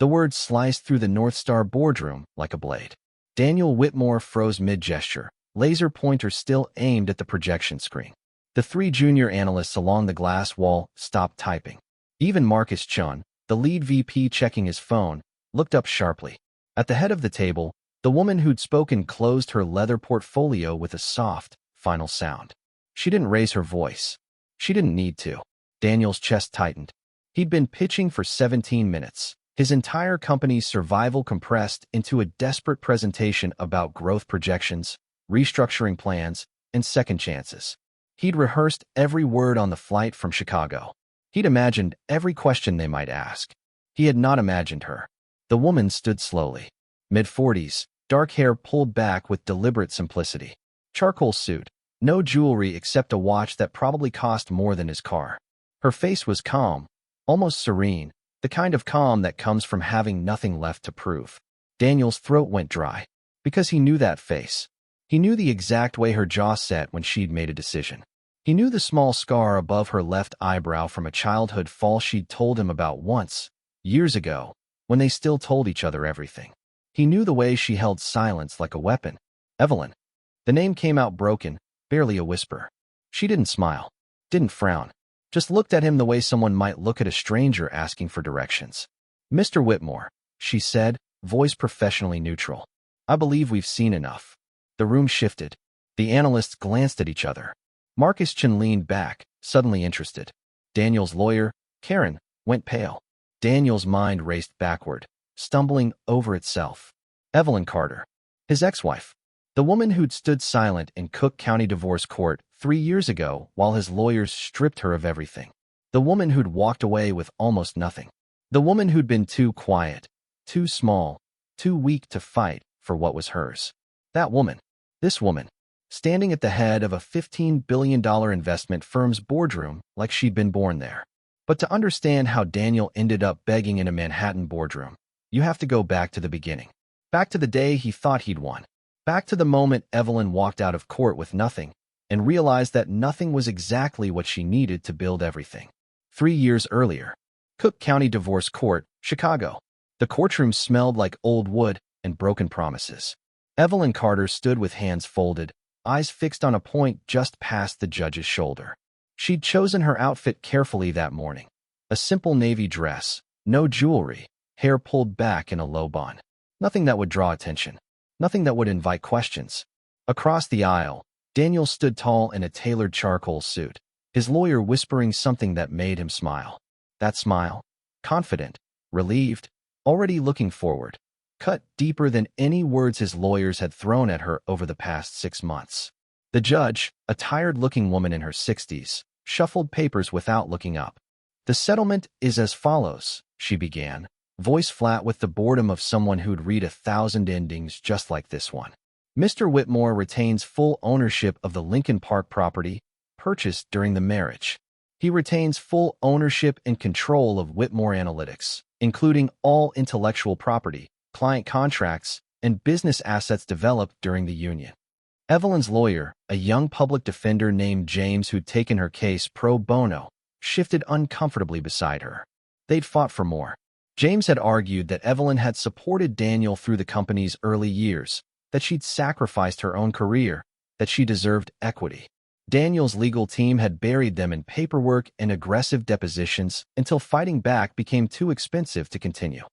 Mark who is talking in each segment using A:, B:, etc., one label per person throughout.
A: The words sliced through the Northstar boardroom like a blade. Daniel Whitmore froze mid-gesture, laser pointer still aimed at the projection screen. The three junior analysts along the glass wall stopped typing. Even Marcus Chun, the lead VP checking his phone, looked up sharply. At the head of the table, the woman who'd spoken closed her leather portfolio with a soft, final sound. She didn't raise her voice. She didn't need to. Daniel's chest tightened. He'd been pitching for 17 minutes. His entire company's survival compressed into a desperate presentation about growth projections, restructuring plans, and second chances. He'd rehearsed every word on the flight from Chicago. He'd imagined every question they might ask. He had not imagined her. The woman stood slowly. Mid-40s, dark hair pulled back with deliberate simplicity. Charcoal suit, no jewelry except a watch that probably cost more than his car. Her face was calm, almost serene, the kind of calm that comes from having nothing left to prove. Daniel's throat went dry, because he knew that face. He knew the exact way her jaw set when she'd made a decision. He knew the small scar above her left eyebrow from a childhood fall she'd told him about once, years ago, when they still told each other everything. He knew the way she held silence like a weapon. Evelyn. The name came out broken, barely a whisper. She didn't smile, didn't frown, just looked at him the way someone might look at a stranger asking for directions. "Mr. Whitmore," she said, voice professionally neutral. "I believe we've seen enough." The room shifted. The analysts glanced at each other. Marcus Chin leaned back, suddenly interested. Daniel's lawyer, Karen, went pale. Daniel's mind raced backward, stumbling over itself. Evelyn Carter, his ex-wife. The woman who'd stood silent in Cook County Divorce Court 3 years ago while his lawyers stripped her of everything. The woman who'd walked away with almost nothing. The woman who'd been too quiet, too small, too weak to fight for what was hers. That woman, this woman, standing at the head of a $15 billion investment firm's boardroom like she'd been born there. But to understand how Daniel ended up begging in a Manhattan boardroom, you have to go back to the beginning. Back to the day he thought he'd won. Back to the moment Evelyn walked out of court with nothing and realized that nothing was exactly what she needed to build everything. 3 years earlier, Cook County Divorce Court, Chicago. The courtroom smelled like old wood and broken promises. Evelyn Carter stood with hands folded, eyes fixed on a point just past the judge's shoulder. She'd chosen her outfit carefully that morning. A simple navy dress, no jewelry, hair pulled back in a low bun. Nothing that would draw attention. Nothing that would invite questions. Across the aisle, Daniel stood tall in a tailored charcoal suit, his lawyer whispering something that made him smile. That smile, confident, relieved, already looking forward, cut deeper than any words his lawyers had thrown at her over the past 6 months. The judge, a tired-looking woman in her 60s, shuffled papers without looking up. "The settlement is as follows," she began, voice flat with the boredom of someone who'd read 1,000 endings just like this one. "Mr. Whitmore retains full ownership of the Lincoln Park property purchased during the marriage. He retains full ownership and control of Whitmore Analytics, including all intellectual property, client contracts, and business assets developed during the union." Evelyn's lawyer, a young public defender named James who'd taken her case pro bono, shifted uncomfortably beside her. They'd fought for more. James had argued that Evelyn had supported Daniel through the company's early years, that she'd sacrificed her own career, that she deserved equity. Daniel's legal team had buried them in paperwork and aggressive depositions until fighting back became too expensive to continue.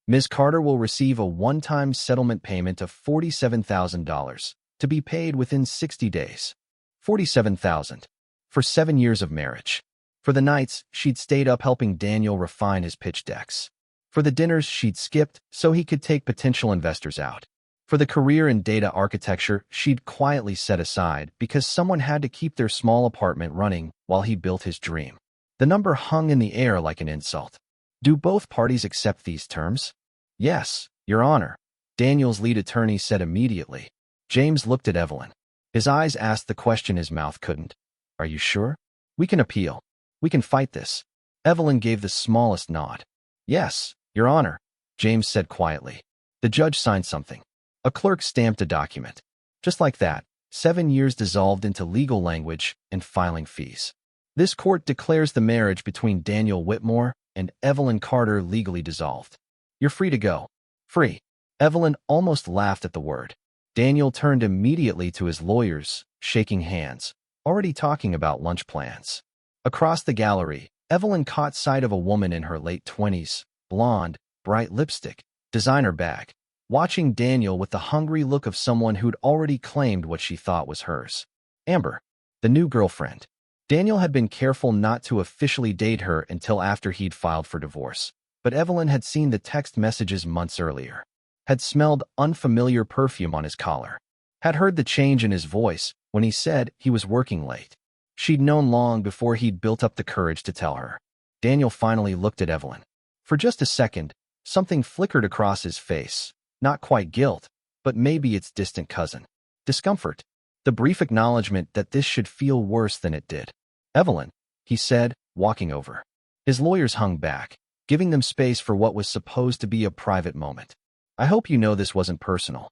A: "Ms. Carter will receive a one-time settlement payment of $47,000 to be paid within 60 days. $47,000 for 7 years of marriage. For the nights she'd stayed up helping Daniel refine his pitch decks. For the dinners she'd skipped so he could take potential investors out. For the career in data architecture she'd quietly set aside because someone had to keep their small apartment running while he built his dream." The number hung in the air like an insult. "Do both parties accept these terms?" "Yes, Your Honor," Daniel's lead attorney said immediately. James looked at Evelyn. His eyes asked the question his mouth couldn't. "Are you sure? We can appeal. We can fight this." Evelyn gave the smallest nod. "Yes, Your Honor," James said quietly. The judge signed something. A clerk stamped a document. Just like that, 7 years dissolved into legal language and filing fees. "This court declares the marriage between Daniel Whitmore and Evelyn Carter legally dissolved." You're free to go. Free. Evelyn almost laughed at the word. Daniel turned immediately to his lawyers, shaking hands, already talking about lunch plans. Across the gallery, Evelyn caught sight of a woman in her late 20s, blonde, bright lipstick, designer bag, watching Daniel with the hungry look of someone who'd already claimed what she thought was hers. Amber, the new girlfriend. Daniel had been careful not to officially date her until after he'd filed for divorce, but Evelyn had seen the text messages months earlier, had smelled unfamiliar perfume on his collar, had heard the change in his voice when he said he was working late. She'd known long before he'd built up the courage to tell her. Daniel finally looked at Evelyn. For just a second, something flickered across his face. Not quite guilt, but maybe its distant cousin. Discomfort. The brief acknowledgement that this should feel worse than it did. Evelyn, he said, walking over. His lawyers hung back, giving them space for what was supposed to be a private moment. I hope you know this wasn't personal.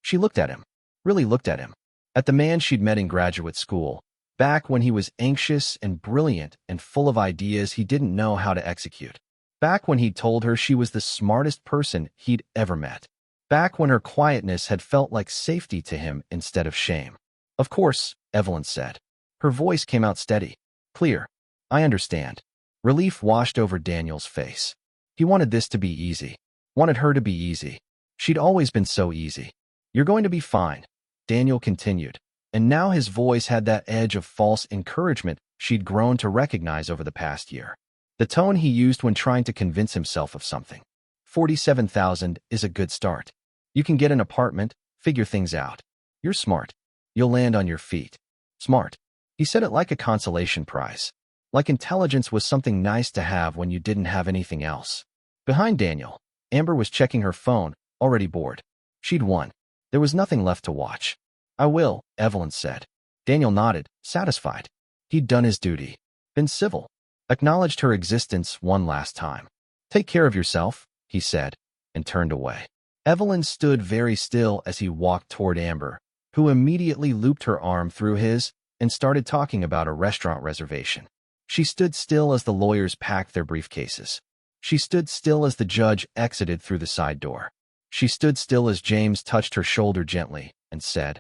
A: She looked at him, really looked at him, at the man she'd met in graduate school, back when he was anxious and brilliant and full of ideas he didn't know how to execute. Back when he'd told her she was the smartest person he'd ever met. Back when her quietness had felt like safety to him instead of shame. Of course, Evelyn said. Her voice came out steady, clear. I understand. Relief washed over Daniel's face. He wanted this to be easy. Wanted her to be easy. She'd always been so easy. You're going to be fine, Daniel continued. And now his voice had that edge of false encouragement she'd grown to recognize over the past year. The tone he used when trying to convince himself of something. 47,000 is a good start. You can get an apartment, figure things out. You're smart. You'll land on your feet. Smart. He said it like a consolation prize. Like intelligence was something nice to have when you didn't have anything else. Behind Daniel, Amber was checking her phone, already bored. She'd won. There was nothing left to watch. I will, Evelyn said. Daniel nodded, satisfied. He'd done his duty. Been civil. Acknowledged her existence one last time. Take care of yourself, he said, and turned away. Evelyn stood very still as he walked toward Amber, who immediately looped her arm through his and started talking about a restaurant reservation. She stood still as the lawyers packed their briefcases. She stood still as the judge exited through the side door. She stood still as James touched her shoulder gently and said,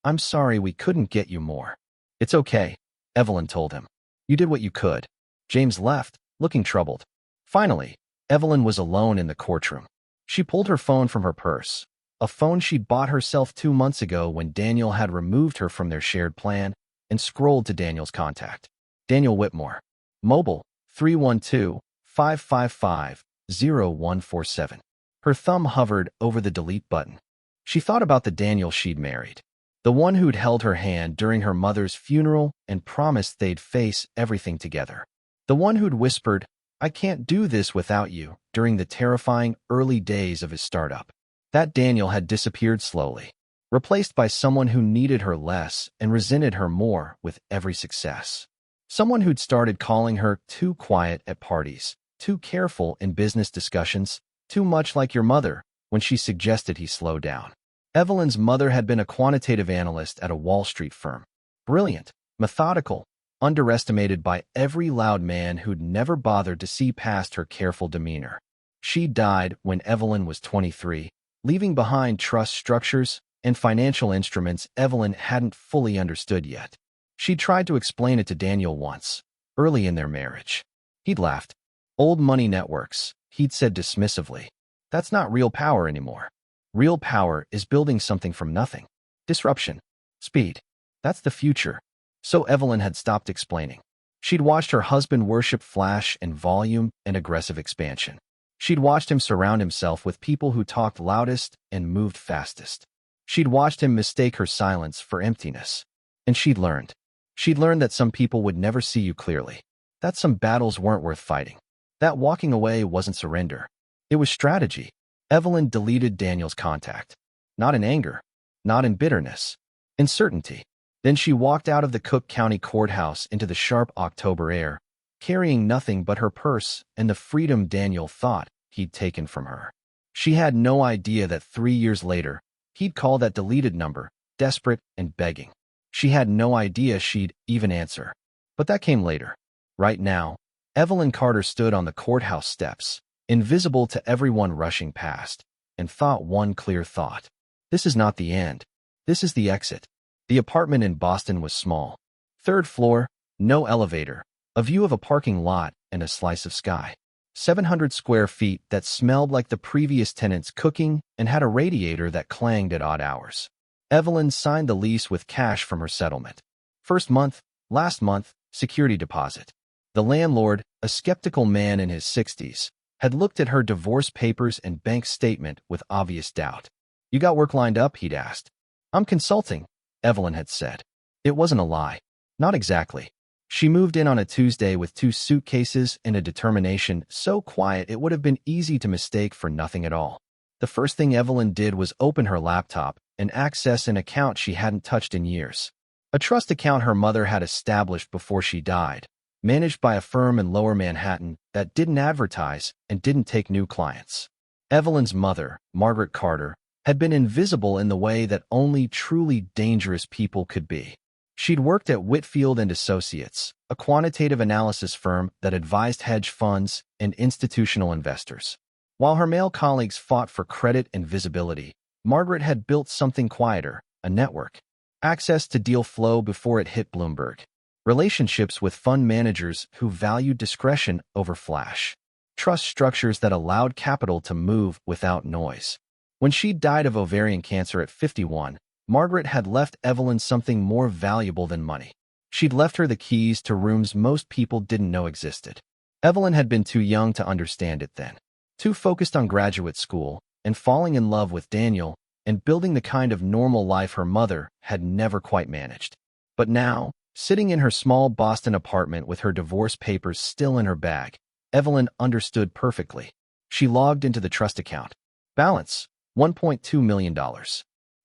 A: I'm sorry we couldn't get you more. It's okay, Evelyn told him. You did what you could. James left, looking troubled. Finally, Evelyn was alone in the courtroom. She pulled her phone from her purse, a phone she'd bought herself 2 months ago when Daniel had removed her from their shared plan, and scrolled to Daniel's contact. Daniel Whitmore. Mobile, 312-555-0147. Her thumb hovered over the delete button. She thought about the Daniel she'd married. The one who'd held her hand during her mother's funeral and promised they'd face everything together. The one who'd whispered, I can't do this without you, during the terrifying early days of his startup. That Daniel had disappeared slowly, replaced by someone who needed her less and resented her more with every success. Someone who'd started calling her too quiet at parties, too careful in business discussions, too much like your mother when she suggested he slow down. Evelyn's mother had been a quantitative analyst at a Wall Street firm. Brilliant, methodical, underestimated by every loud man who'd never bothered to see past her careful demeanor. She died when Evelyn was 23, leaving behind trust structures and financial instruments Evelyn hadn't fully understood yet. She tried to explain it to Daniel once, early in their marriage. He'd laughed. Old money networks, he'd said dismissively. That's not real power anymore. Real power is building something from nothing. Disruption. Speed. That's the future. So Evelyn had stopped explaining. She'd watched her husband worship flash and volume and aggressive expansion. She'd watched him surround himself with people who talked loudest and moved fastest. She'd watched him mistake her silence for emptiness. And she'd learned. She'd learned that some people would never see you clearly. That some battles weren't worth fighting. That walking away wasn't surrender. It was strategy. Evelyn deleted Daniel's contact. Not in anger. Not in bitterness. In certainty. Then she walked out of the Cook County Courthouse into the sharp October air, carrying nothing but her purse and the freedom Daniel thought he'd taken from her. She had no idea that 3 years later, he'd call that deleted number, desperate and begging. She had no idea she'd even answer. But that came later. Right now, Evelyn Carter stood on the courthouse steps, invisible to everyone rushing past, and thought one clear thought. This is not the end. This is the exit. The apartment in Boston was small. Third floor, no elevator, a view of a parking lot and a slice of sky. 700 square feet that smelled like the previous tenant's cooking and had a radiator that clanged at odd hours. Evelyn signed the lease with cash from her settlement. First month, last month, security deposit. The landlord, a skeptical man in his 60s, had looked at her divorce papers and bank statement with obvious doubt. "You got work lined up?" he'd asked. "I'm consulting," Evelyn had said. It wasn't a lie. Not exactly. She moved in on a Tuesday with 2 suitcases and a determination so quiet it would have been easy to mistake for nothing at all. The first thing Evelyn did was open her laptop and access an account she hadn't touched in years. A trust account her mother had established before she died, managed by a firm in Lower Manhattan that didn't advertise and didn't take new clients. Evelyn's mother, Margaret Carter, had been invisible in the way that only truly dangerous people could be. She'd worked at Whitfield and Associates, a quantitative analysis firm that advised hedge funds and institutional investors. While her male colleagues fought for credit and visibility, Margaret had built something quieter, a network. Access to deal flow before it hit Bloomberg. Relationships with fund managers who valued discretion over flash. Trust structures that allowed capital to move without noise. When she died of ovarian cancer at 51, Margaret had left Evelyn something more valuable than money. She'd left her the keys to rooms most people didn't know existed. Evelyn had been too young to understand it then. Too focused on graduate school and falling in love with Daniel and building the kind of normal life her mother had never quite managed. But now, sitting in her small Boston apartment with her divorce papers still in her bag, Evelyn understood perfectly. She logged into the trust account. Balance, $1.2 million.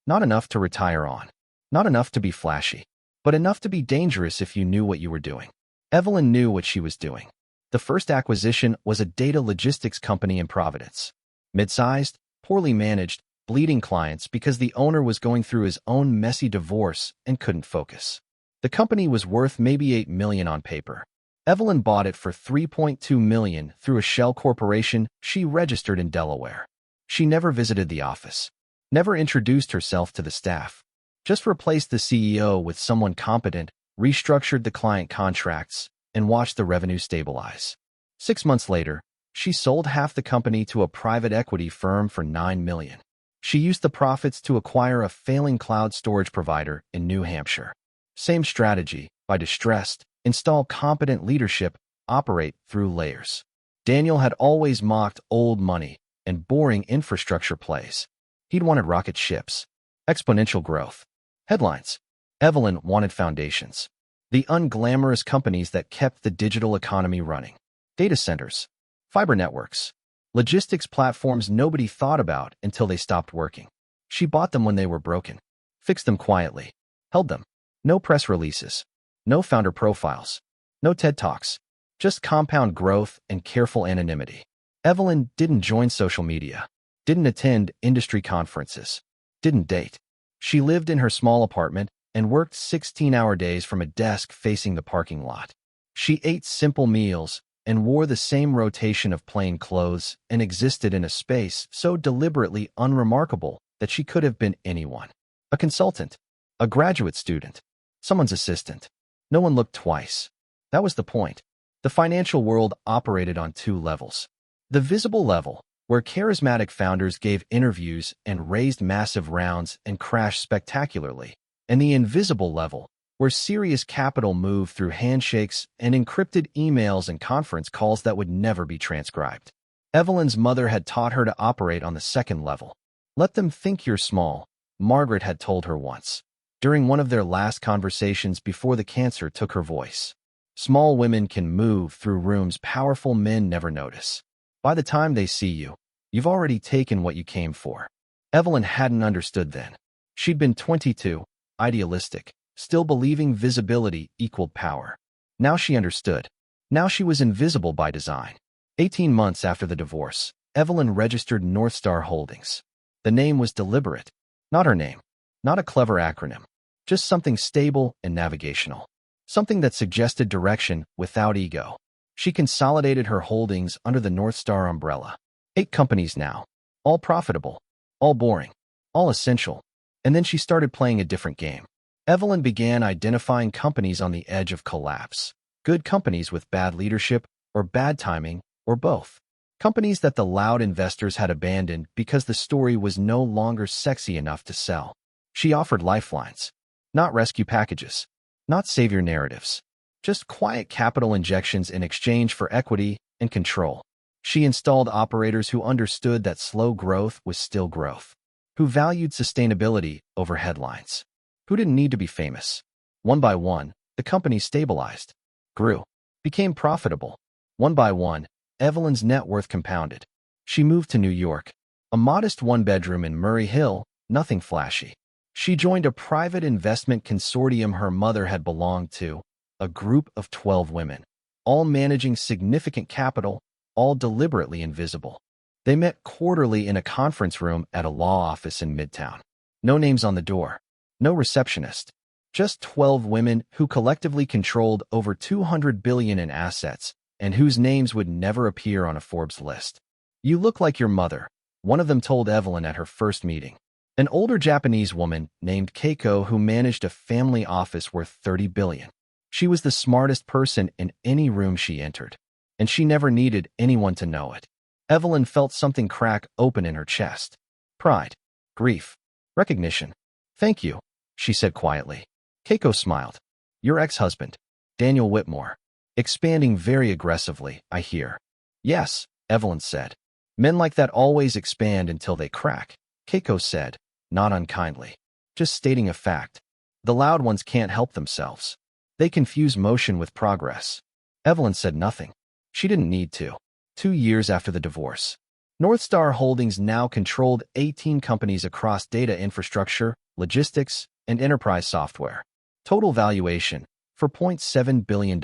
A: Not enough to retire on. Not enough to be flashy. But enough to be dangerous if you knew what you were doing. Evelyn knew what she was doing. The first acquisition was a data logistics company in Providence. Mid-sized, poorly managed, bleeding clients because the owner was going through his own messy divorce and couldn't focus. The company was worth maybe $8 million on paper. Evelyn bought it for $3.2 million through a shell corporation she registered in Delaware. She never visited the office. Never introduced herself to the staff. Just replaced the CEO with someone competent, restructured the client contracts, and watched the revenue stabilize. 6 months later, she sold half the company to a private equity firm for $9 million. She used the profits to acquire a failing cloud storage provider in New Hampshire. Same strategy, buy distressed, install competent leadership, operate through layers. Daniel had always mocked old money and boring infrastructure plays. He'd wanted rocket ships, exponential growth. Headlines. Evelyn wanted foundations. The unglamorous companies that kept the digital economy running. Data centers, fiber networks, logistics platforms nobody thought about until they stopped working. She bought them when they were broken, fixed them quietly, held them. No press releases, no founder profiles, no TED Talks, just compound growth and careful anonymity. Evelyn didn't join social media. Didn't attend industry conferences, didn't date. She lived in her small apartment and worked 16-hour days from a desk facing the parking lot. She ate simple meals and wore the same rotation of plain clothes and existed in a space so deliberately unremarkable that she could have been anyone. A consultant, a graduate student, someone's assistant. No one looked twice. That was the point. The financial world operated on 2 levels. The visible level, where charismatic founders gave interviews and raised massive rounds and crashed spectacularly, and the invisible level, where serious capital moved through handshakes and encrypted emails and conference calls that would never be transcribed. Evelyn's mother had taught her to operate on the second level. Let them think you're small, Margaret had told her once, during one of their last conversations before the cancer took her voice. Small women can move through rooms powerful men never notice. By the time they see you, you've already taken what you came for. Evelyn hadn't understood then. She'd been 22, idealistic, still believing visibility equaled power. Now she understood. Now she was invisible by design. 18 months after the divorce, Evelyn registered Northstar Holdings. The name was deliberate. Not her name. Not a clever acronym. Just something stable and navigational. Something that suggested direction without ego. She consolidated her holdings under the Northstar umbrella. 8 companies now. All profitable. All boring. All essential. And then she started playing a different game. Evelyn began identifying companies on the edge of collapse. Good companies with bad leadership, or bad timing, or both. Companies that the loud investors had abandoned because the story was no longer sexy enough to sell. She offered lifelines. Not rescue packages. Not savior narratives. Just quiet capital injections in exchange for equity and control. She installed operators who understood that slow growth was still growth. Who valued sustainability over headlines. Who didn't need to be famous. One by one, the company stabilized. Grew. Became profitable. One by one, Evelyn's net worth compounded. She moved to New York. A modest one-bedroom in Murray Hill, nothing flashy. She joined a private investment consortium her mother had belonged to, a group of 12 women, all managing significant capital, all deliberately invisible. They met quarterly in a conference room at a law office in Midtown. No names on the door. No receptionist. Just 12 women who collectively controlled over $200 billion in assets, and whose names would never appear on a Forbes list. You look like your mother, one of them told Evelyn at her first meeting. An older Japanese woman named Keiko who managed a family office worth $30 billion. She was the smartest person in any room she entered, and she never needed anyone to know it. Evelyn felt something crack open in her chest. Pride, grief, recognition. Thank you, she said quietly. Keiko smiled. Your ex-husband, Daniel Whitmore. Expanding very aggressively, I hear. Yes, Evelyn said. Men like that always expand until they crack, Keiko said, not unkindly. Just stating a fact. The loud ones can't help themselves. They confuse motion with progress. Evelyn said nothing. She didn't need to. 2 years after the divorce. Northstar Holdings now controlled 18 companies across data infrastructure, logistics, and enterprise software. Total valuation, $4.7 billion.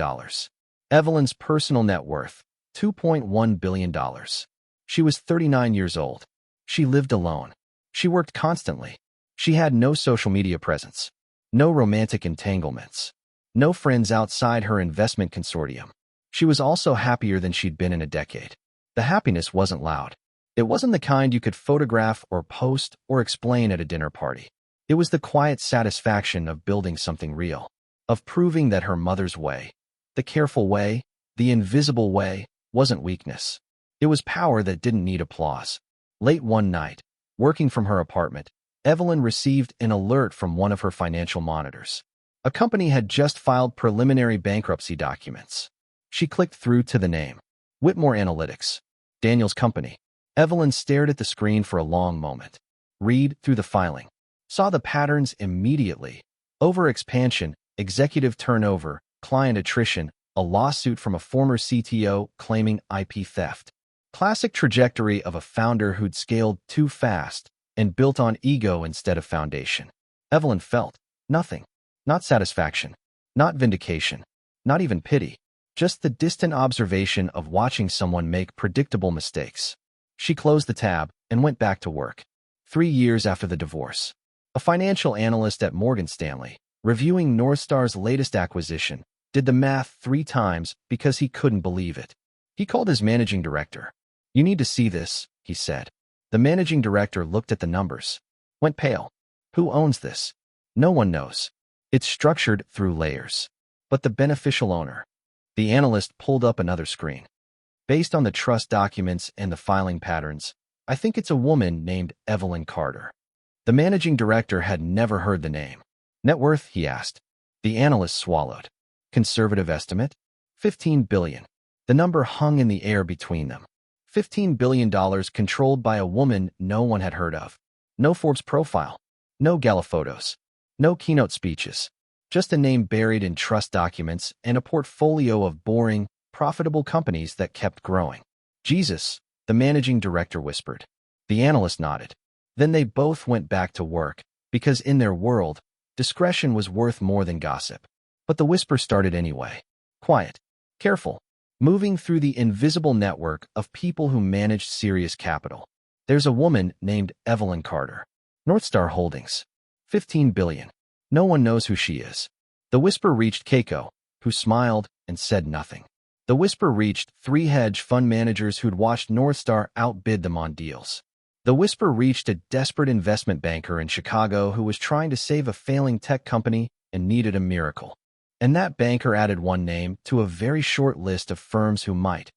A: Evelyn's personal net worth, $2.1 billion. She was 39 years old. She lived alone. She worked constantly. She had no social media presence. No romantic entanglements. No friends outside her investment consortium. She was also happier than she'd been in a decade. The happiness wasn't loud. It wasn't the kind you could photograph or post or explain at a dinner party. It was the quiet satisfaction of building something real, of proving that her mother's way, the careful way, the invisible way, wasn't weakness. It was power that didn't need applause. Late one night, working from her apartment, Evelyn received an alert from one of her financial monitors. A company had just filed preliminary bankruptcy documents. She clicked through to the name. Whitmore Analytics. Daniel's company. Evelyn stared at the screen for a long moment. Read through the filing. Saw the patterns immediately. Overexpansion, executive turnover, client attrition, a lawsuit from a former CTO claiming IP theft. Classic trajectory of a founder who'd scaled too fast and built on ego instead of foundation. Evelyn felt nothing. Not satisfaction. Not vindication. Not even pity. Just the distant observation of watching someone make predictable mistakes. She closed the tab and went back to work. 3 years after the divorce. A financial analyst at Morgan Stanley, reviewing Northstar's latest acquisition, did the math 3 times because he couldn't believe it. He called his managing director. You need to see this, he said. The managing director looked at the numbers. Went pale. Who owns this? No one knows. It's structured through layers. But the beneficial owner. The analyst pulled up another screen. Based on the trust documents and the filing patterns, I think it's a woman named Evelyn Carter. The managing director had never heard the name. Net worth, he asked. The analyst swallowed. Conservative estimate? $15 billion. The number hung in the air between them. $15 billion controlled by a woman no one had heard of. No Forbes profile. No gala photos. No keynote speeches. Just a name buried in trust documents and a portfolio of boring, profitable companies that kept growing. Jesus, the managing director whispered. The analyst nodded. Then they both went back to work, because in their world, discretion was worth more than gossip. But the whisper started anyway. Quiet. Careful. Moving through the invisible network of people who managed serious capital. There's a woman named Evelyn Carter. Northstar Holdings. $15 billion. No one knows who she is. The whisper reached Keiko, who smiled and said nothing. The whisper reached 3 hedge fund managers who'd watched Northstar outbid them on deals. The whisper reached a desperate investment banker in Chicago who was trying to save a failing tech company and needed a miracle. And that banker added one name to a very short list of firms who might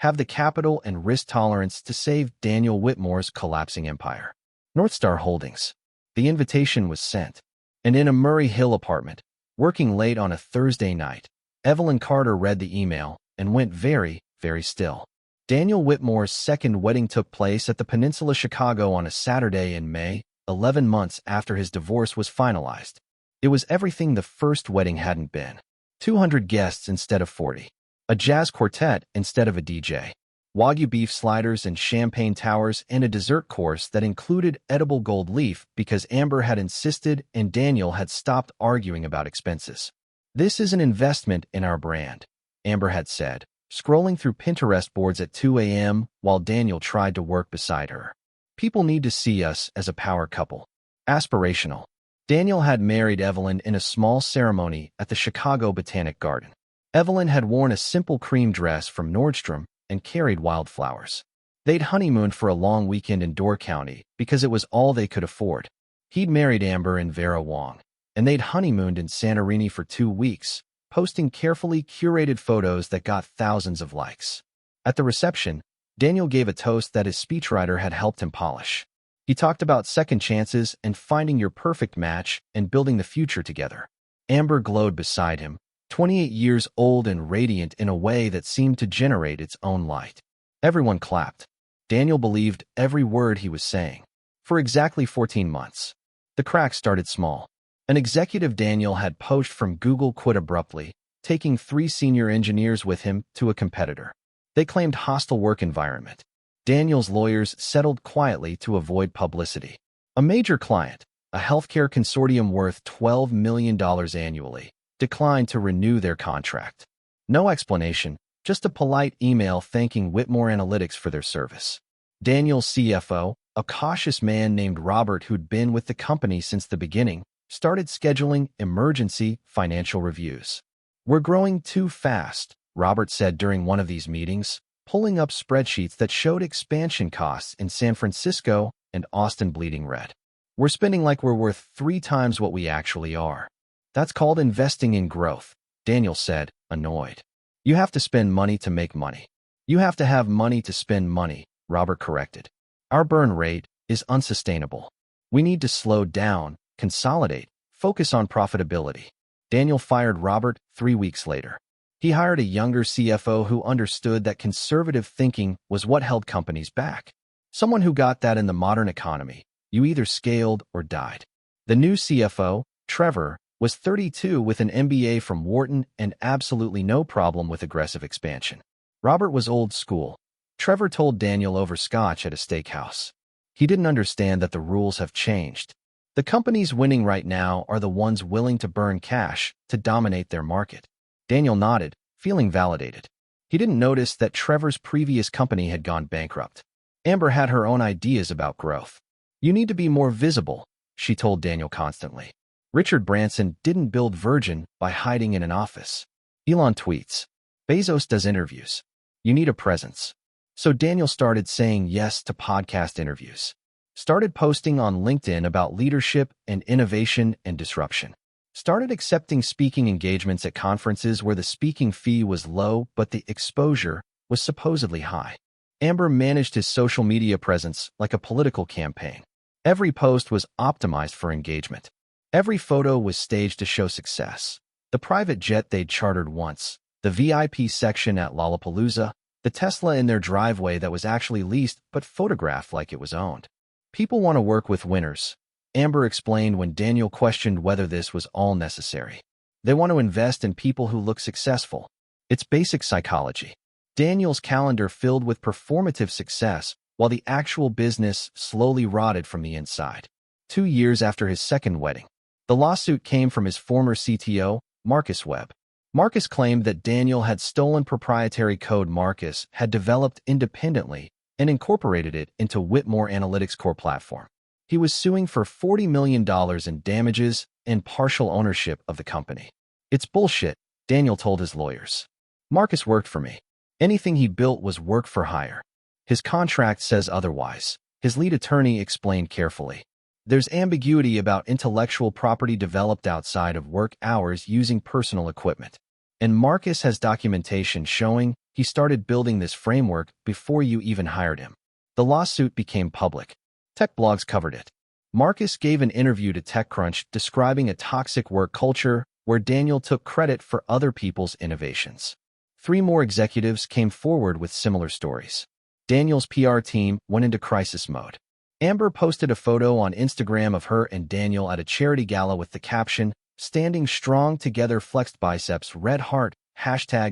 A: have the capital and risk tolerance to save Daniel Whitmore's collapsing empire. Northstar Holdings. The invitation was sent. And in a Murray Hill apartment, working late on a Thursday night, Evelyn Carter read the email and went very, very still. Daniel Whitmore's second wedding took place at the Peninsula Chicago on a Saturday in May, 11 months after his divorce was finalized. It was everything the first wedding hadn't been. 200 guests instead of 40. A jazz quartet instead of a DJ. Wagyu beef sliders and champagne towers, and a dessert course that included edible gold leaf because Amber had insisted and Daniel had stopped arguing about expenses. "This is an investment in our brand," Amber had said, scrolling through Pinterest boards at 2 a.m. while Daniel tried to work beside her. "People need to see us as a power couple." Aspirational. Daniel had married Evelyn in a small ceremony at the Chicago Botanic Garden. Evelyn had worn a simple cream dress from Nordstrom and carried wildflowers. They'd honeymooned for a long weekend in Door County because it was all they could afford. He'd married Amber and Vera Wong, and they'd honeymooned in Santorini for 2 weeks, posting carefully curated photos that got thousands of likes. At the reception, Daniel gave a toast that his speechwriter had helped him polish. He talked about second chances and finding your perfect match and building the future together. Amber glowed beside him, 28 years old and radiant in a way that seemed to generate its own light. Everyone clapped. Daniel believed every word he was saying. For exactly 14 months. The cracks started small. An executive Daniel had poached from Google quit abruptly, taking 3 senior engineers with him to a competitor. They claimed hostile work environment. Daniel's lawyers settled quietly to avoid publicity. A major client, a healthcare consortium worth $12 million annually, declined to renew their contract. No explanation, just a polite email thanking Whitmore Analytics for their service. Daniel's CFO, a cautious man named Robert who'd been with the company since the beginning, started scheduling emergency financial reviews. "We're growing too fast," Robert said during one of these meetings, pulling up spreadsheets that showed expansion costs in San Francisco and Austin bleeding red. "We're spending like we're worth 3 times what we actually are." "That's called investing in growth," Daniel said, annoyed. "You have to spend money to make money." "You have to have money to spend money," Robert corrected. "Our burn rate is unsustainable. We need to slow down, consolidate, focus on profitability." Daniel fired Robert 3 weeks later. He hired a younger CFO who understood that conservative thinking was what held companies back. Someone who got that in the modern economy, you either scaled or died. The new CFO, Trevor, was 32 with an MBA from Wharton and absolutely no problem with aggressive expansion. Robert was old school. Trevor told Daniel over scotch at a steakhouse. He didn't understand that the rules have changed. The companies winning right now are the ones willing to burn cash to dominate their market. Daniel nodded, feeling validated. He didn't notice that Trevor's previous company had gone bankrupt. Amber had her own ideas about growth. "You need to be more visible," she told Daniel constantly. Richard Branson didn't build Virgin by hiding in an office. Elon tweets. Bezos does interviews. You need a presence. So Daniel started saying yes to podcast interviews. Started posting on LinkedIn about leadership and innovation and disruption. Started accepting speaking engagements at conferences where the speaking fee was low but the exposure was supposedly high. Amber managed his social media presence like a political campaign. Every post was optimized for engagement. Every photo was staged to show success. The private jet they'd chartered once, the VIP section at Lollapalooza, the Tesla in their driveway that was actually leased but photographed like it was owned. People want to work with winners, Amber explained when Daniel questioned whether this was all necessary. They want to invest in people who look successful. It's basic psychology. Daniel's calendar filled with performative success, while the actual business slowly rotted from the inside. 2 years after his second wedding, the lawsuit came from his former CTO, Marcus Webb. Marcus claimed that Daniel had stolen proprietary code Marcus had developed independently and incorporated it into Whitmore Analytics' core platform. He was suing for $40 million in damages and partial ownership of the company. It's bullshit, Daniel told his lawyers. Marcus worked for me. Anything he built was work for hire. His contract says otherwise, his lead attorney explained carefully. There's ambiguity about intellectual property developed outside of work hours using personal equipment. And Marcus has documentation showing he started building this framework before you even hired him. The lawsuit became public. Tech blogs covered it. Marcus gave an interview to TechCrunch describing a toxic work culture where Daniel took credit for other people's innovations. 3 more executives came forward with similar stories. Daniel's PR team went into crisis mode. Amber posted a photo on Instagram of her and Daniel at a charity gala with the caption, "Standing strong together, flexed biceps, red heart,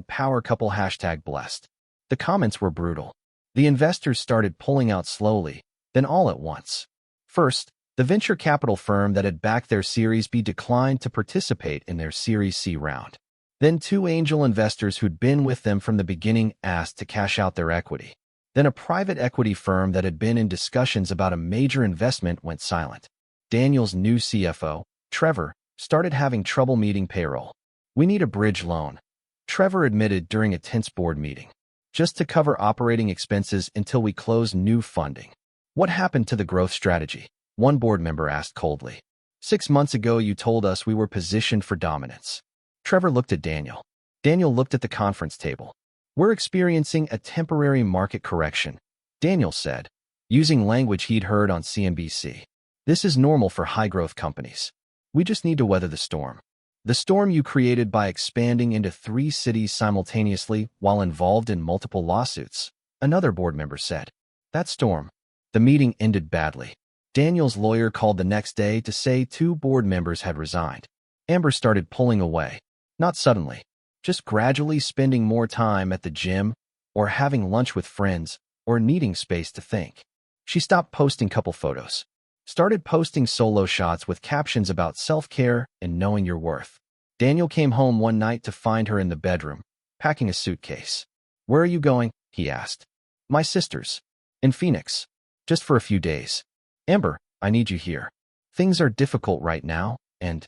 A: #power couple, #blessed." The comments were brutal. The investors started pulling out slowly, then all at once. First, the venture capital firm that had backed their Series B declined to participate in their Series C round. Then 2 angel investors who'd been with them from the beginning asked to cash out their equity. Then a private equity firm that had been in discussions about a major investment went silent. Daniel's new CFO, Trevor, started having trouble meeting payroll. "We need a bridge loan," Trevor admitted during a tense board meeting, "just to cover operating expenses until we close new funding." "What happened to the growth strategy?" one board member asked coldly. "6 months ago you told us we were positioned for dominance." Trevor looked at Daniel. Daniel looked at the conference table. "We're experiencing a temporary market correction," Daniel said, using language he'd heard on CNBC. "This is normal for high-growth companies. We just need to weather the storm." "The storm you created by expanding into 3 cities simultaneously while involved in multiple lawsuits," another board member said. "That storm." The meeting ended badly. Daniel's lawyer called the next day to say 2 board members had resigned. Amber started pulling away. Not suddenly, just gradually, spending more time at the gym or having lunch with friends or needing space to think. She stopped posting couple photos, started posting solo shots with captions about self-care and knowing your worth. Daniel came home one night to find her in the bedroom, packing a suitcase. "Where are you going?" he asked. "My sister's. In Phoenix. Just for a few days." "Amber, I need you here. Things are difficult right now, and..."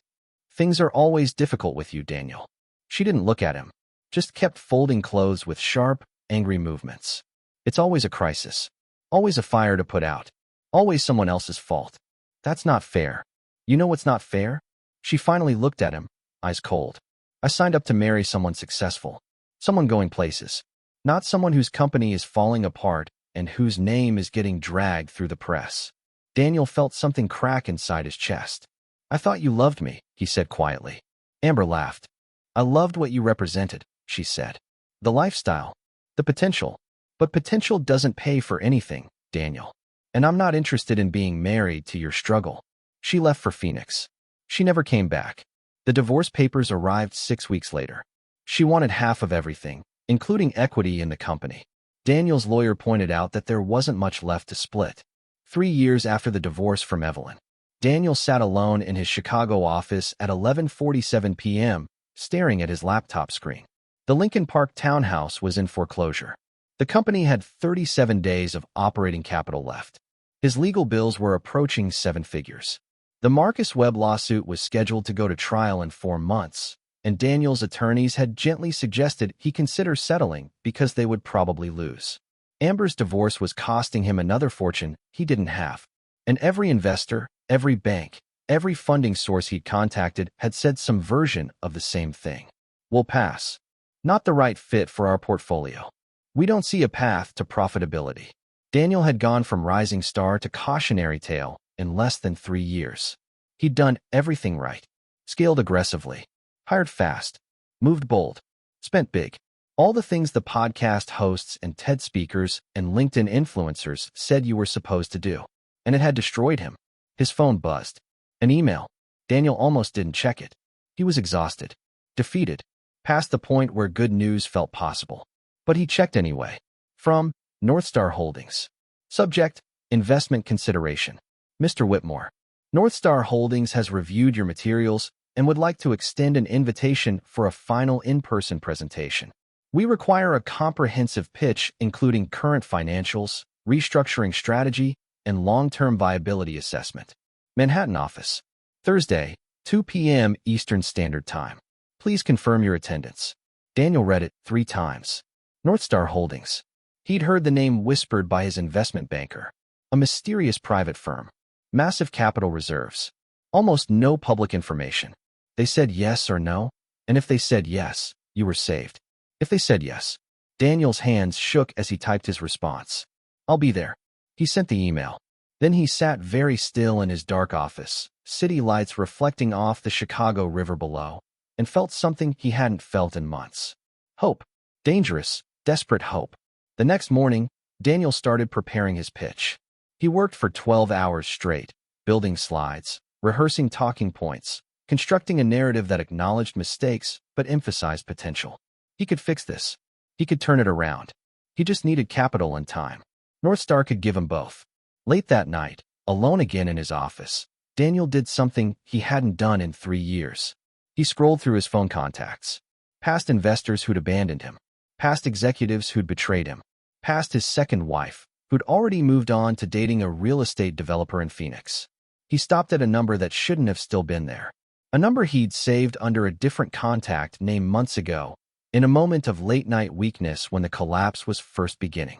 A: "Things are always difficult with you, Daniel." She didn't look at him, just kept folding clothes with sharp, angry movements. "It's always a crisis. Always a fire to put out. Always someone else's fault. That's not fair." "You know what's not fair?" She finally looked at him, eyes cold. "I signed up to marry someone successful. Someone going places. Not someone whose company is falling apart and whose name is getting dragged through the press." Daniel felt something crack inside his chest. "I thought you loved me," he said quietly. Amber laughed. "I loved what you represented," she said. "The lifestyle. The potential. But potential doesn't pay for anything, Daniel. And I'm not interested in being married to your struggle." She left for Phoenix. She never came back. The divorce papers arrived 6 weeks later. She wanted half of everything, including equity in the company. Daniel's lawyer pointed out that there wasn't much left to split. 3 years after the divorce from Evelyn, Daniel sat alone in his Chicago office at 11:47 p.m., staring at his laptop screen. The Lincoln Park townhouse was in foreclosure. The company had 37 days of operating capital left. His legal bills were approaching 7 figures. The Marcus Webb lawsuit was scheduled to go to trial in 4 months, and Daniel's attorneys had gently suggested he consider settling because they would probably lose. Amber's divorce was costing him another fortune he didn't have, and every investor, every bank, every funding source he'd contacted had said some version of the same thing. "We'll pass. Not the right fit for our portfolio. We don't see a path to profitability." Daniel had gone from rising star to cautionary tale in less than 3 years. He'd done everything right, scaled aggressively, hired fast, moved bold, spent big. All the things the podcast hosts and TED speakers and LinkedIn influencers said you were supposed to do. And it had destroyed him. His phone buzzed. An email. Daniel almost didn't check it. He was exhausted, defeated, past the point where good news felt possible. But he checked anyway. From Northstar Holdings. Subject: investment consideration. Mr. Whitmore, Northstar Holdings has reviewed your materials and would like to extend an invitation for a final in-person presentation. We require a comprehensive pitch including current financials, restructuring strategy, and long-term viability assessment. Manhattan office. Thursday, 2 p.m. Eastern Standard Time. Please confirm your attendance. Daniel read it 3 times. Northstar Holdings. He'd heard the name whispered by his investment banker. A mysterious private firm. Massive capital reserves. Almost no public information. They said yes or no, and if they said yes, you were saved. If they said yes. Daniel's hands shook as he typed his response. I'll be there. He sent the email. Then he sat very still in his dark office, city lights reflecting off the Chicago River below, and felt something he hadn't felt in months. Hope. Dangerous, desperate hope. The next morning, Daniel started preparing his pitch. He worked for 12 hours straight, building slides, rehearsing talking points, constructing a narrative that acknowledged mistakes but emphasized potential. He could fix this. He could turn it around. He just needed capital and time. Northstar could give him both. Late that night, alone again in his office, Daniel did something he hadn't done in 3 years. He scrolled through his phone contacts. Past investors who'd abandoned him. Past executives who'd betrayed him. Past his second wife, who'd already moved on to dating a real estate developer in Phoenix. He stopped at a number that shouldn't have still been there. A number he'd saved under a different contact name months ago, in a moment of late-night weakness when the collapse was first beginning.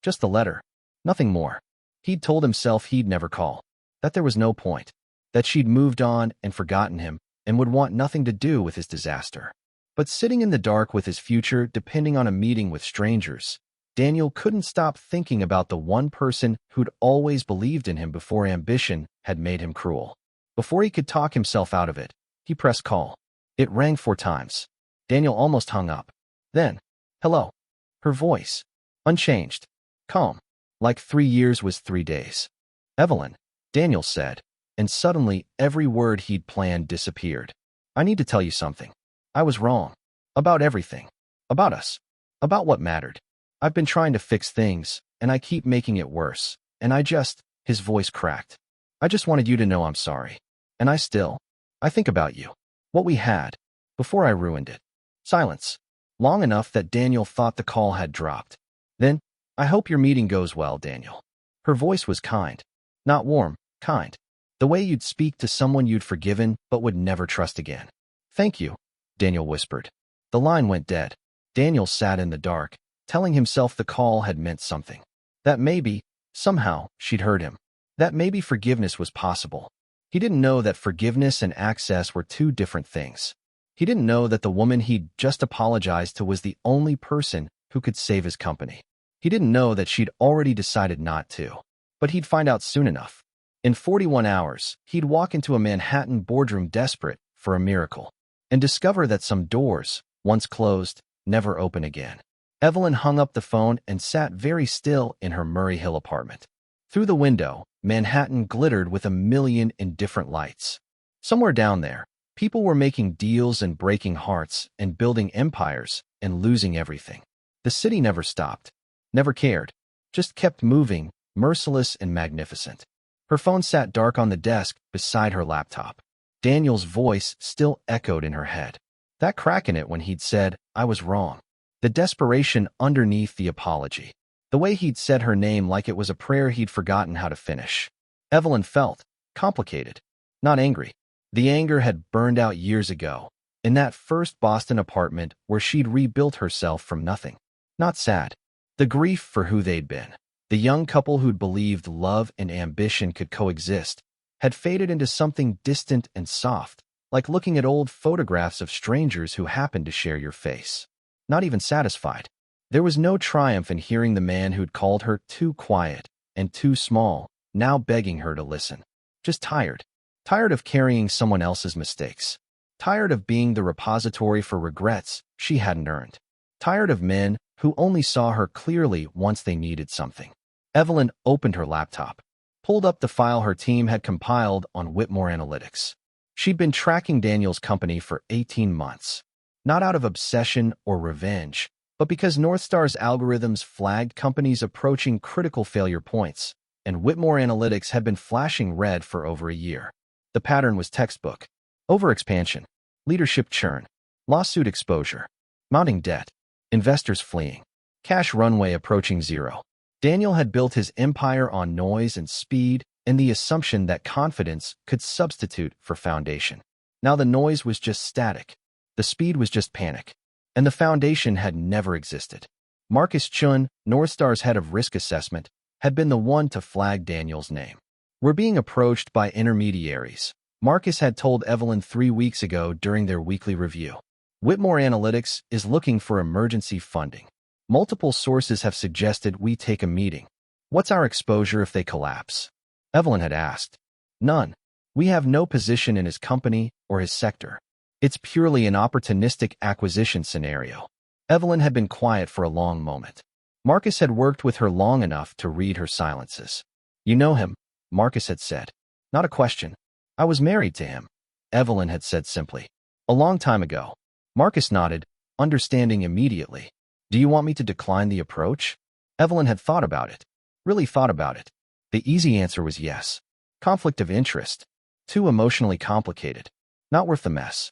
A: Just the letter. Nothing more. He'd told himself he'd never call. That there was no point. That she'd moved on and forgotten him and would want nothing to do with his disaster. But sitting in the dark with his future depending on a meeting with strangers, Daniel couldn't stop thinking about the one person who'd always believed in him before ambition had made him cruel. Before he could talk himself out of it, he pressed call. It rang 4 times. Daniel almost hung up. Then, hello. Her voice. Unchanged. Calm. Like 3 years was 3 days. Evelyn, Daniel said, and suddenly every word he'd planned disappeared. I need to tell you something. I was wrong. About everything. About us. About what mattered. I've been trying to fix things, and I keep making it worse, and his voice cracked. I just wanted you to know I'm sorry. And I think about you. What we had. Before I ruined it. Silence. Long enough that Daniel thought the call had dropped. Then, I hope your meeting goes well, Daniel. Her voice was kind. Not warm, kind. The way you'd speak to someone you'd forgiven but would never trust again. Thank you, Daniel whispered. The line went dead. Daniel sat in the dark, telling himself the call had meant something. That maybe, somehow, she'd heard him. That maybe forgiveness was possible. He didn't know that forgiveness and access were 2 different things. He didn't know that the woman he'd just apologized to was the only person who could save his company. He didn't know that she'd already decided not to. But he'd find out soon enough. In 41 hours, he'd walk into a Manhattan boardroom desperate for a miracle, and discover that some doors, once closed, never open again. Evelyn hung up the phone and sat very still in her Murray Hill apartment. Through the window, Manhattan glittered with a million indifferent lights. Somewhere down there, people were making deals and breaking hearts and building empires and losing everything. The city never stopped, never cared, just kept moving, merciless and magnificent. Her phone sat dark on the desk beside her laptop. Daniel's voice still echoed in her head. That crack in it when he'd said, I was wrong. The desperation underneath the apology. The way he'd said her name like it was a prayer he'd forgotten how to finish. Evelyn felt complicated, not angry. The anger had burned out years ago, in that first Boston apartment where she'd rebuilt herself from nothing. Not sad. The grief for who they'd been. The young couple who'd believed love and ambition could coexist had faded into something distant and soft, like looking at old photographs of strangers who happened to share your face. Not even satisfied. There was no triumph in hearing the man who'd called her too quiet and too small, now begging her to listen. Just tired. Tired of carrying someone else's mistakes. Tired of being the repository for regrets she hadn't earned. Tired of men who only saw her clearly once they needed something. Evelyn opened her laptop, pulled up the file her team had compiled on Whitmore Analytics. She'd been tracking Daniel's company for 18 months. Not out of obsession or revenge, but because Northstar's algorithms flagged companies approaching critical failure points, and Whitmore Analytics had been flashing red for over a year. The pattern was textbook. Overexpansion, leadership churn, lawsuit exposure, mounting debt, investors fleeing, cash runway approaching zero. Daniel had built his empire on noise and speed and the assumption that confidence could substitute for foundation. Now the noise was just static. The speed was just panic. and the foundation had never existed. Marcus Chun, Northstar's head of risk assessment, had been the one to flag Daniel's name. "We're being approached by intermediaries," Marcus had told Evelyn 3 weeks ago during their weekly review. "Whitmore Analytics is looking for emergency funding. Multiple sources have suggested we take a meeting. What's our exposure if they collapse?" Evelyn had asked. "None. We have no position in his company or his sector. It's purely an opportunistic acquisition scenario." Evelyn had been quiet for a long moment. Marcus had worked with her long enough to read her silences. "You know him," Marcus had said. "Not a question. I was married to him," Evelyn had said simply. "A long time ago." Marcus nodded, understanding immediately. "Do you want me to decline the approach?" Evelyn had thought about it. Really thought about it. The easy answer was yes. Conflict of interest. Too emotionally complicated. Not worth the mess.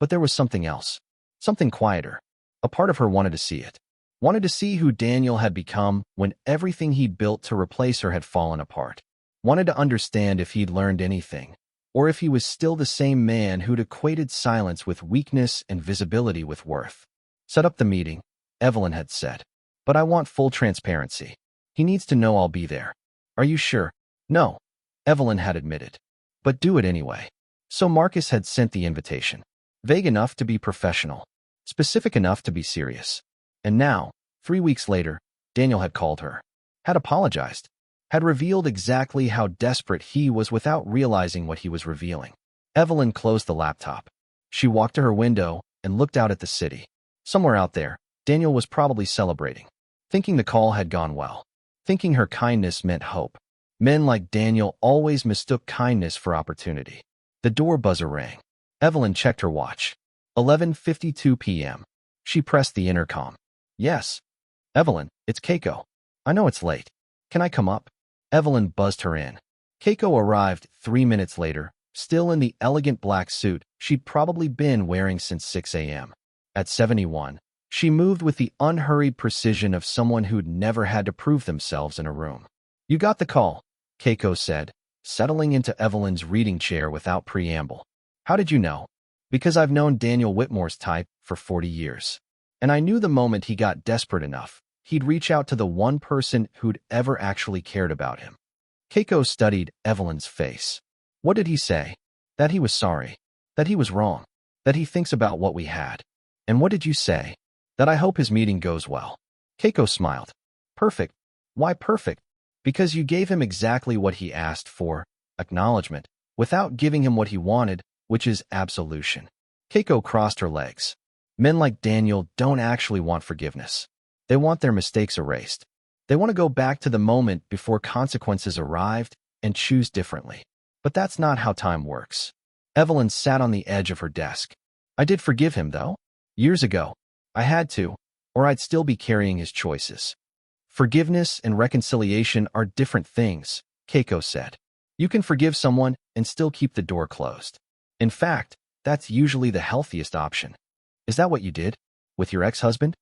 A: But there was something else. Something quieter. A part of her wanted to see it. Wanted to see who Daniel had become when everything he'd built to replace her had fallen apart. Wanted to understand if he'd learned anything, or if he was still the same man who'd equated silence with weakness and visibility with worth. "Set up the meeting," Evelyn had said. "But I want full transparency. He needs to know I'll be there." "Are you sure?" "No," Evelyn had admitted. "But do it anyway." So Marcus had sent the invitation. Vague enough to be professional. Specific enough to be serious. And now, 3 weeks later, Daniel had called her. Had apologized. Had revealed exactly how desperate he was without realizing what he was revealing. Evelyn closed the laptop. She walked to her window and looked out at the city. Somewhere out there, Daniel was probably celebrating. Thinking the call had gone well. Thinking her kindness meant hope. Men like Daniel always mistook kindness for opportunity. The door buzzer rang. Evelyn checked her watch. 11:52 p.m. She pressed the intercom. "Yes." "Evelyn, it's Keiko. I know it's late. Can I come up?" Evelyn buzzed her in. Keiko arrived 3 minutes later, still in the elegant black suit she'd probably been wearing since 6 a.m. At 71, she moved with the unhurried precision of someone who'd never had to prove themselves in a room. "You got the call," Keiko said, settling into Evelyn's reading chair without preamble. "How did you know?" "Because I've known Daniel Whitmore's type for 40 years. And I knew the moment he got desperate enough, he'd reach out to the one person who'd ever actually cared about him." Keiko studied Evelyn's face. "What did he say?" "That he was sorry. That he was wrong. That he thinks about what we had." "And what did you say?" "That I hope his meeting goes well." Keiko smiled. "Perfect. Why perfect?" "Because you gave him exactly what he asked for, acknowledgement, without giving him what he wanted, which is absolution." Keiko crossed her legs. Men like Daniel don't actually want forgiveness. They want their mistakes erased. They want to go back to the moment before consequences arrived and choose differently. But that's not how time works. Evelyn sat on the edge of her desk. "I did forgive him, though. Years ago. I had to, or I'd still be carrying his choices." "Forgiveness and reconciliation are different things," Keiko said. "You can forgive someone and still keep the door closed. In fact, that's usually the healthiest option." "Is that what you did? With your ex-husband?"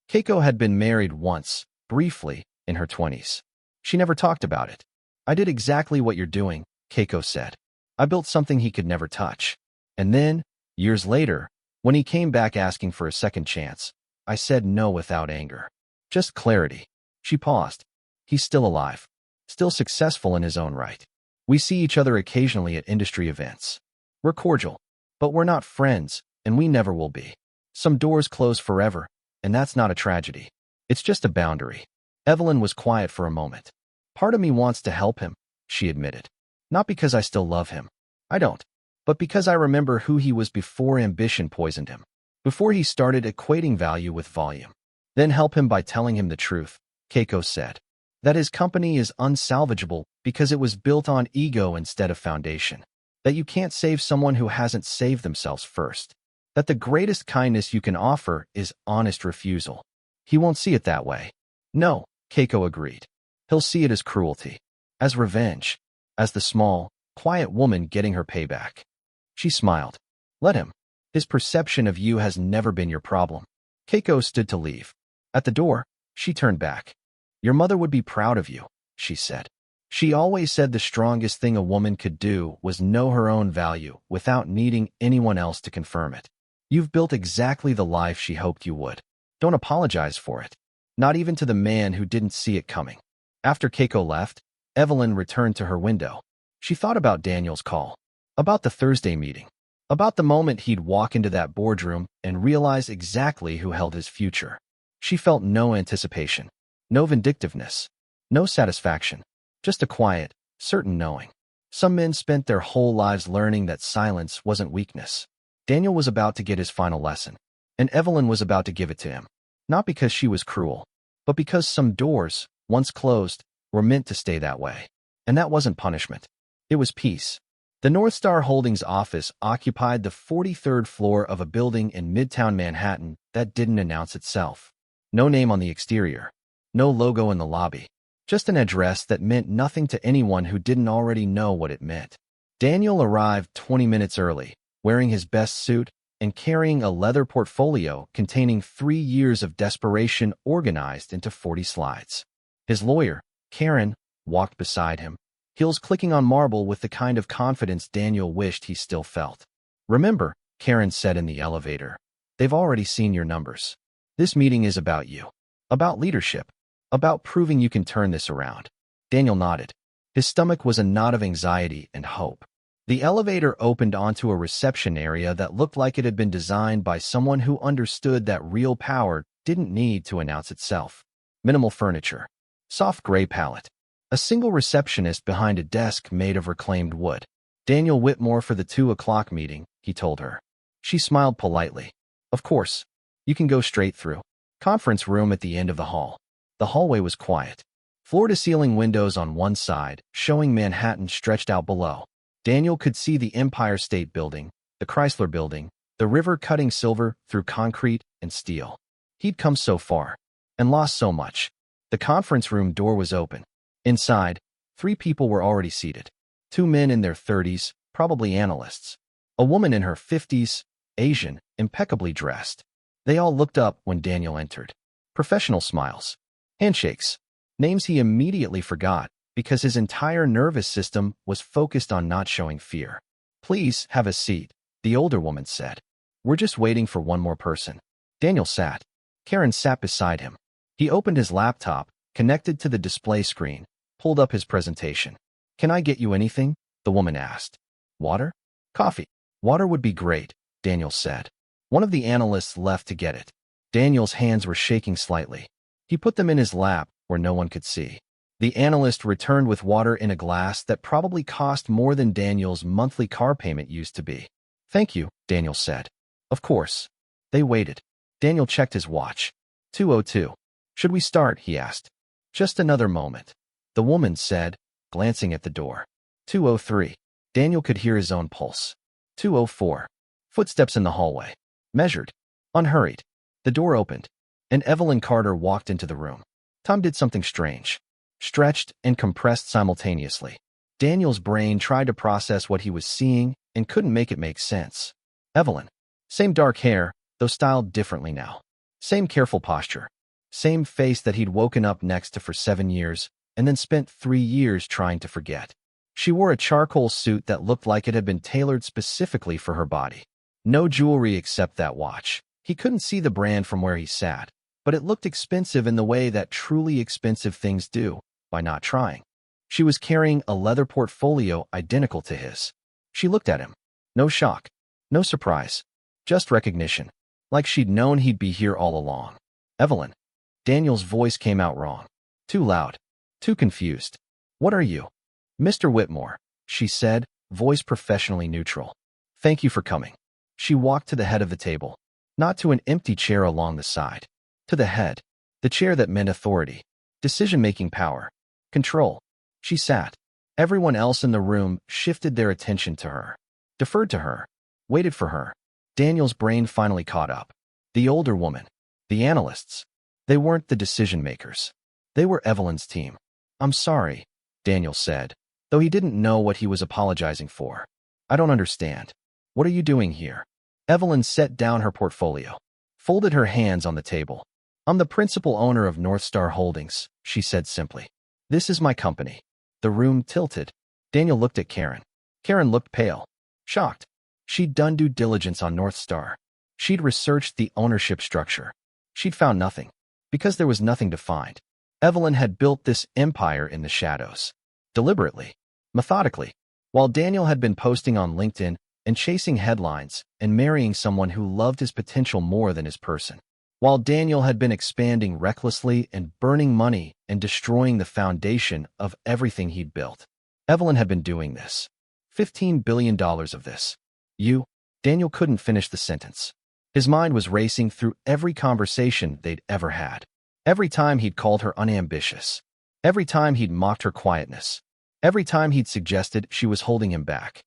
A: Keiko had been married once, briefly, in her 20s. She never talked about it. "I did exactly what you're doing," Keiko said. "I built something he could never touch. And then, years later, when he came back asking for a second chance, I said no without anger. Just clarity." She paused. "He's still alive. Still successful in his own right. We see each other occasionally at industry events. We're cordial. But we're not friends, and we never will be. Some doors close forever, and that's not a tragedy. It's just a boundary." Evelyn was quiet for a moment. "Part of me wants to help him," she admitted. "Not because I still love him. I don't. But because I remember who he was before ambition poisoned him. Before he started equating value with volume. Then help him by telling him the truth," Keiko said. "That his company is unsalvageable because it was built on ego instead of foundation. That you can't save someone who hasn't saved themselves first. That the greatest kindness you can offer is honest refusal. He won't see it that way." "No," Keiko agreed. "He'll see it as cruelty. As revenge. As the small, quiet woman getting her payback." She smiled. "Let him. His perception of you has never been your problem." Keiko stood to leave. At the door, she turned back. "Your mother would be proud of you," she said. "She always said the strongest thing a woman could do was know her own value without needing anyone else to confirm it. You've built exactly the life she hoped you would. Don't apologize for it. Not even to the man who didn't see it coming. After Keiko left, Evelyn returned to her window. She thought about Daniel's call, about the Thursday meeting, about the moment he'd walk into that boardroom and realize exactly who held his future. She felt no anticipation, no vindictiveness, no satisfaction, just a quiet, certain knowing. Some men spent their whole lives learning that silence wasn't weakness. Daniel was about to get his final lesson, and Evelyn was about to give it to him. Not because she was cruel, but because some doors, once closed, were meant to stay that way. And that wasn't punishment. It was peace. The Northstar Holdings office occupied the 43rd floor of a building in Midtown Manhattan that didn't announce itself. No name on the exterior. No logo in the lobby. Just an address that meant nothing to anyone who didn't already know what it meant. Daniel arrived 20 minutes early, wearing his best suit and carrying a leather portfolio containing 3 years of desperation organized into 40 slides. His lawyer, Karen, walked beside him, heels clicking on marble with the kind of confidence Daniel wished he still felt. "Remember," Karen said in the elevator, "they've already seen your numbers. This meeting is about you. About leadership. About proving you can turn this around." Daniel nodded. His stomach was a knot of anxiety and hope. The elevator opened onto a reception area that looked like it had been designed by someone who understood that real power didn't need to announce itself. Minimal furniture. Soft gray palette. A single receptionist behind a desk made of reclaimed wood. "Daniel Whitmore for the 2 o'clock meeting," he told her. She smiled politely. "Of course. You can go straight through. Conference room at the end of the hall." The hallway was quiet. Floor-to-ceiling windows on one side, showing Manhattan stretched out below. Daniel could see the Empire State Building, the Chrysler Building, the river cutting silver through concrete and steel. He'd come so far, and lost so much. The conference room door was open. Inside, 3 people were already seated. 2 men in their 30s, probably analysts. A woman in her 50s, Asian, impeccably dressed. They all looked up when Daniel entered. Professional smiles. Handshakes. Names he immediately forgot, because his entire nervous system was focused on not showing fear. "Please have a seat," the older woman said. "We're just waiting for one more person." Daniel sat. Karen sat beside him. He opened his laptop, connected to the display screen, pulled up his presentation. "Can I get you anything?" the woman asked. "Water? Coffee?" "Water would be great," Daniel said. One of the analysts left to get it. Daniel's hands were shaking slightly. He put them in his lap where no one could see. The analyst returned with water in a glass that probably cost more than Daniel's monthly car payment used to be. "Thank you," Daniel said. "Of course." They waited. Daniel checked his watch. 2:02. "Should we start?" he asked. "Just another moment," the woman said, glancing at the door. 2:03. Daniel could hear his own pulse. 2:04. Footsteps in the hallway. Measured. Unhurried. The door opened, and Evelyn Carter walked into the room. Tom did something strange. Stretched and compressed simultaneously. Daniel's brain tried to process what he was seeing and couldn't make it make sense. Evelyn. Same dark hair, though styled differently now. Same careful posture. Same face that he'd woken up next to for 7 years and then spent 3 years trying to forget. She wore a charcoal suit that looked like it had been tailored specifically for her body. No jewelry except that watch. He couldn't see the brand from where he sat, but it looked expensive in the way that truly expensive things do, by not trying. She was carrying a leather portfolio identical to his. She looked at him. No shock. No surprise. Just recognition. Like she'd known he'd be here all along. "Evelyn." Daniel's voice came out wrong. Too loud. Too confused. "What are you?" "Mr. Whitmore," she said, voice professionally neutral. "Thank you for coming." She walked to the head of the table. Not to an empty chair along the side. To the head. The chair that meant authority. Decision-making power. Control. She sat. Everyone else in the room shifted their attention to her. Deferred to her. Waited for her. Daniel's brain finally caught up. The older woman. The analysts. They weren't the decision-makers. They were Evelyn's team. "I'm sorry," Daniel said, though he didn't know what he was apologizing for. "I don't understand. What are you doing here?" Evelyn set down her portfolio. Folded her hands on the table. "I'm the principal owner of Northstar Holdings," she said simply. "This is my company." The room tilted. Daniel looked at Karen. Karen looked pale. Shocked. She'd done due diligence on Northstar. She'd researched the ownership structure. She'd found nothing, because there was nothing to find. Evelyn had built this empire in the shadows, deliberately, methodically, while Daniel had been posting on LinkedIn and chasing headlines and marrying someone who loved his potential more than his person. While Daniel had been expanding recklessly and burning money and destroying the foundation of everything he'd built, Evelyn had been doing this. $15 billion of this. Daniel couldn't finish the sentence. His mind was racing through every conversation they'd ever had. Every time he'd called her unambitious. Every time he'd mocked her quietness. Every time he'd suggested she was holding him back.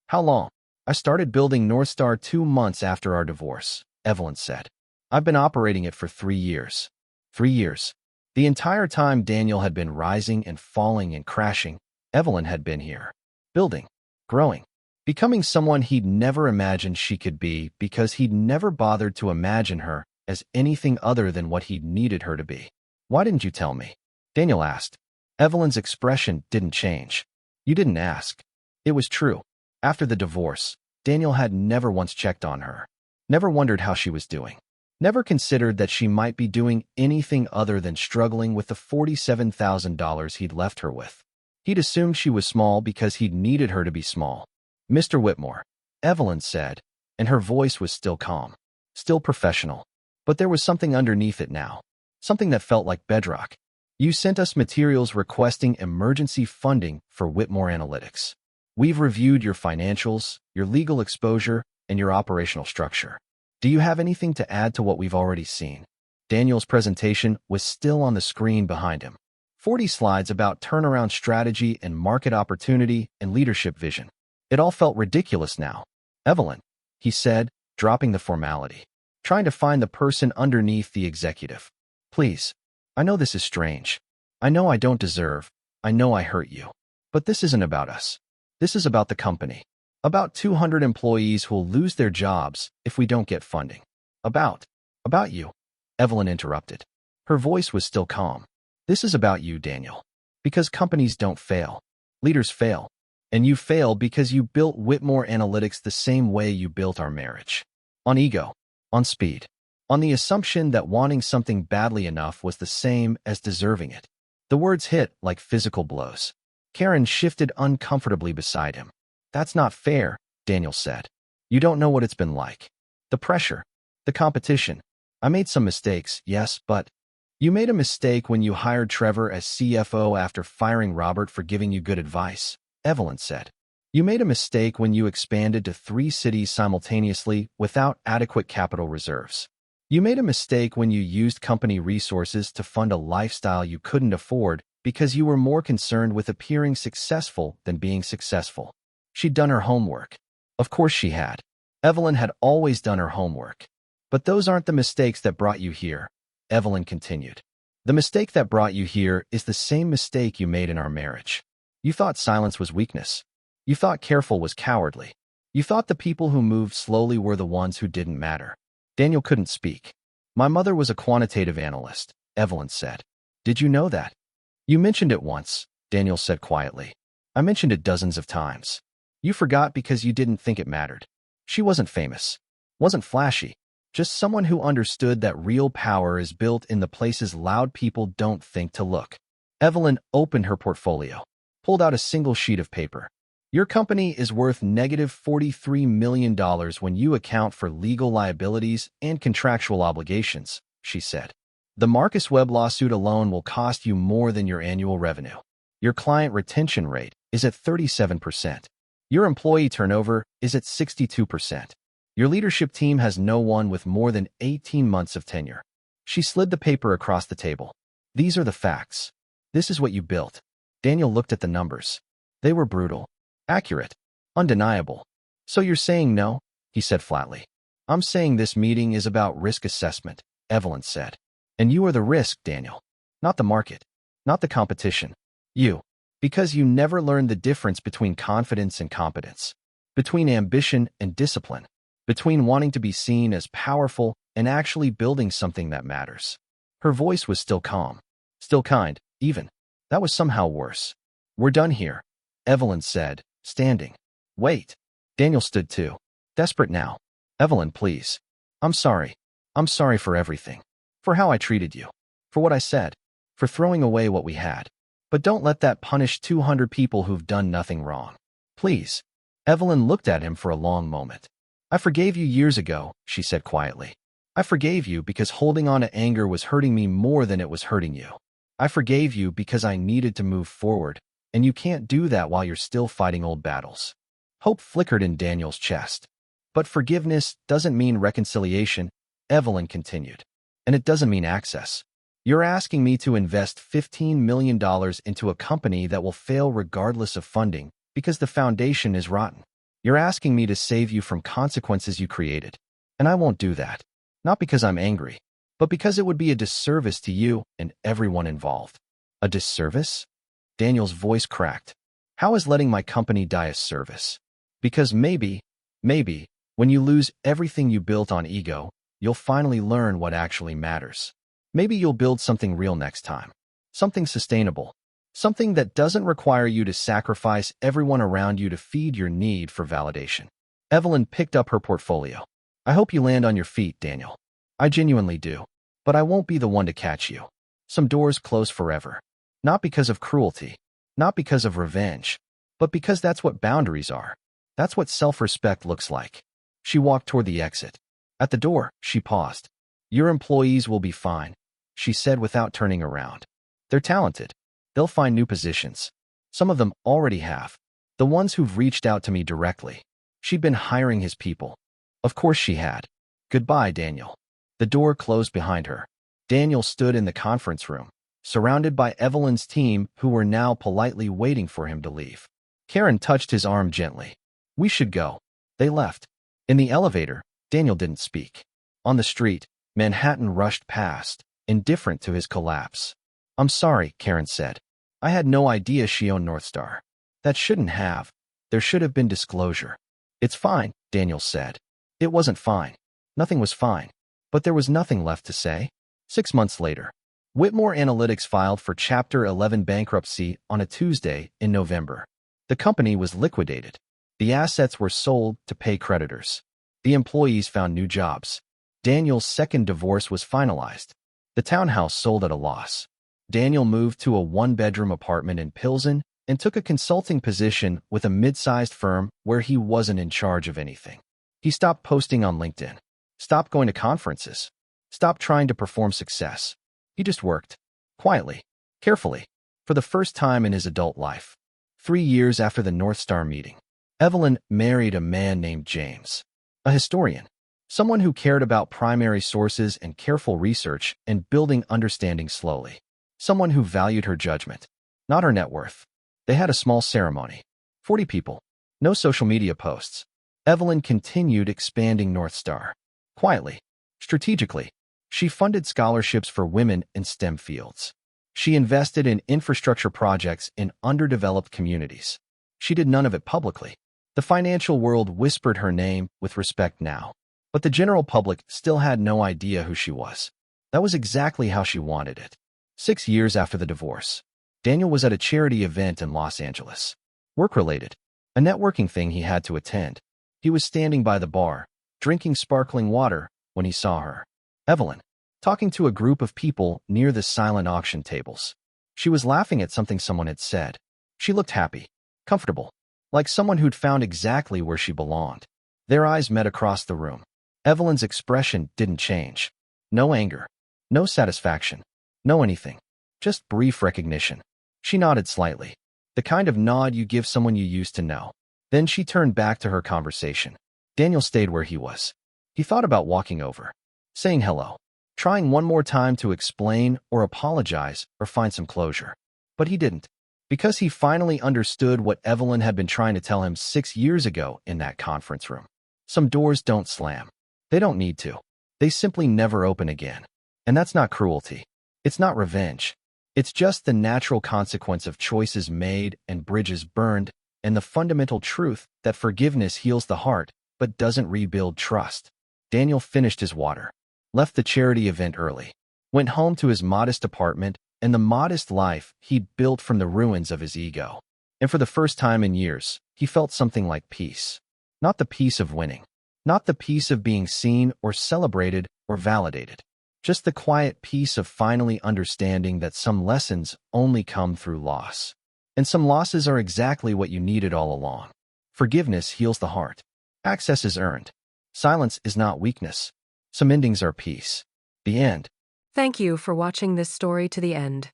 A: How long? I started building Northstar 2 months after our divorce, Evelyn said. I've been operating it for 3 years. 3 years. The entire time Daniel had been rising and falling and crashing, Evelyn had been here. Building. Growing. Becoming someone he'd never imagined she could be because he'd never bothered to imagine her as anything other than what he'd needed her to be. Why didn't you tell me? Daniel asked. Evelyn's expression didn't change. You didn't ask. It was true. After the divorce, Daniel had never once checked on her. Never wondered how she was doing. Never considered that she might be doing anything other than struggling with the $47,000 he'd left her with. He'd assumed she was small because he'd needed her to be small. Mr. Whitmore, Evelyn said, and her voice was still calm, still professional. But there was something underneath it now, something that felt like bedrock. You sent us materials requesting emergency funding for Whitmore Analytics. We've reviewed your financials, your legal exposure, and your operational structure. Do you have anything to add to what we've already seen? Daniel's presentation was still on the screen behind him. 40 slides about turnaround strategy and market opportunity and leadership vision. It all felt ridiculous now. Evelyn, he said, dropping the formality, trying to find the person underneath the executive. Please, I know this is strange. I know I don't deserve. I know I hurt you. But this isn't about us. This is about the company. About 200 employees who'll lose their jobs if we don't get funding. About you. Evelyn interrupted. Her voice was still calm. This is about you, Daniel. Because companies don't fail. Leaders fail. And you fail because you built Whitmore Analytics the same way you built our marriage. On ego. On speed. On the assumption that wanting something badly enough was the same as deserving it. The words hit like physical blows. Karen shifted uncomfortably beside him. That's not fair, Daniel said. You don't know what it's been like. The pressure. The competition. I made some mistakes, yes, but you made a mistake when you hired Trevor as CFO after firing Robert for giving you good advice, Evelyn said. You made a mistake when you expanded to 3 cities simultaneously without adequate capital reserves. You made a mistake when you used company resources to fund a lifestyle you couldn't afford because you were more concerned with appearing successful than being successful. She'd done her homework. Of course she had. Evelyn had always done her homework. But those aren't the mistakes that brought you here, Evelyn continued. The mistake that brought you here is the same mistake you made in our marriage. You thought silence was weakness. You thought careful was cowardly. You thought the people who moved slowly were the ones who didn't matter. Daniel couldn't speak. My mother was a quantitative analyst, Evelyn said. Did you know that? You mentioned it once, Daniel said quietly. I mentioned it dozens of times. You forgot because you didn't think it mattered. She wasn't famous. Wasn't flashy. Just someone who understood that real power is built in the places loud people don't think to look. Evelyn opened her portfolio, pulled out a single sheet of paper. Your company is worth negative $43 million when you account for legal liabilities and contractual obligations, she said. The Marcus Webb lawsuit alone will cost you more than your annual revenue. Your client retention rate is at 37%. Your employee turnover is at 62%. Your leadership team has no one with more than 18 months of tenure. She slid the paper across the table. These are the facts. This is what you built. Daniel looked at the numbers. They were brutal. Accurate. Undeniable. So you're saying no? He said flatly. I'm saying this meeting is about risk assessment, Evelyn said. And you are the risk, Daniel. Not the market. Not the competition. You. Because you never learned the difference between confidence and competence. Between ambition and discipline. Between wanting to be seen as powerful and actually building something that matters. Her voice was still calm. Still kind, even. That was somehow worse. We're done here, Evelyn said, standing. Wait. Daniel stood too. Desperate now. Evelyn, please. I'm sorry. I'm sorry for everything. For how I treated you. For what I said. For throwing away what we had. But don't let that punish 200 people who've done nothing wrong. Please. Evelyn looked at him for a long moment. I forgave you years ago, she said quietly. I forgave you because holding on to anger was hurting me more than it was hurting you. I forgave you because I needed to move forward, and you can't do that while you're still fighting old battles. Hope flickered in Daniel's chest. But forgiveness doesn't mean reconciliation, Evelyn continued. And it doesn't mean access. You're asking me to invest $15 million into a company that will fail regardless of funding because the foundation is rotten. You're asking me to save you from consequences you created. And I won't do that. Not because I'm angry, but because it would be a disservice to you and everyone involved. A disservice? Daniel's voice cracked. How is letting my company die a service? Because maybe, when you lose everything you built on ego, you'll finally learn what actually matters. Maybe you'll build something real next time. Something sustainable. Something that doesn't require you to sacrifice everyone around you to feed your need for validation. Evelyn picked up her portfolio. I hope you land on your feet, Daniel. I genuinely do. But I won't be the one to catch you. Some doors close forever. Not because of cruelty. Not because of revenge. But because that's what boundaries are. That's what self-respect looks like. She walked toward the exit. At the door, she paused. Your employees will be fine, she said without turning around. They're talented. They'll find new positions. Some of them already have. The ones who've reached out to me directly. She'd been hiring his people. Of course she had. Goodbye, Daniel. The door closed behind her. Daniel stood in the conference room, surrounded by Evelyn's team who were now politely waiting for him to leave. Karen touched his arm gently. We should go. They left. In the elevator, Daniel didn't speak. On the street, Manhattan rushed past, indifferent to his collapse. I'm sorry, Karen said. I had no idea she owned Northstar. That shouldn't have. There should have been disclosure. It's fine, Daniel said. It wasn't fine. Nothing was fine. But there was nothing left to say. 6 months later, Whitmore Analytics filed for Chapter 11 bankruptcy on a Tuesday in November. The company was liquidated. The assets were sold to pay creditors. The employees found new jobs. Daniel's second divorce was finalized. The townhouse sold at a loss. Daniel moved to a one-bedroom apartment in Pilsen and took a consulting position with a mid-sized firm where he wasn't in charge of anything. He stopped posting on LinkedIn, stopped going to conferences, stopped trying to perform success. He just worked, quietly, carefully, for the first time in his adult life. 3 years after the Northstar meeting, Evelyn married a man named James, a historian, someone who cared about primary sources and careful research and building understanding slowly, someone who valued her judgment, not her net worth. They had a small ceremony. 40 people. No social media posts. Evelyn continued expanding Northstar. Quietly, strategically, she funded scholarships for women in STEM fields. She invested in infrastructure projects in underdeveloped communities. She did none of it publicly. The financial world whispered her name with respect now, but the general public still had no idea who she was. That was exactly how she wanted it. 6 years after the divorce, Daniel was at a charity event in Los Angeles. Work-related, a networking thing he had to attend. He was standing by the bar, drinking sparkling water, when he saw her. Evelyn, talking to a group of people near the silent auction tables. She was laughing at something someone had said. She looked happy, comfortable, like someone who'd found exactly where she belonged. Their eyes met across the room. Evelyn's expression didn't change. No anger, no satisfaction, no anything. Just brief recognition. She nodded slightly, the kind of nod you give someone you used to know. Then she turned back to her conversation. Daniel stayed where he was. He thought about walking over, saying hello, trying one more time to explain or apologize or find some closure. But he didn't, because he finally understood what Evelyn had been trying to tell him 6 years ago in that conference room. Some doors don't slam. They don't need to. They simply never open again. And that's not cruelty. It's not revenge. It's just the natural consequence of choices made and bridges burned, and the fundamental truth that forgiveness heals the heart but doesn't rebuild trust. Daniel finished his water, left the charity event early, went home to his modest apartment and the modest life he'd built from the ruins of his ego. And for the first time in years, he felt something like peace. Not the peace of winning, Not the peace of being seen or celebrated or validated. Just the quiet peace of finally understanding that some lessons only come through loss. And some losses are exactly what you needed all along. Forgiveness heals the heart. Access is earned. Silence is not weakness. Some endings are peace. The end.
B: Thank you for watching this story to the end.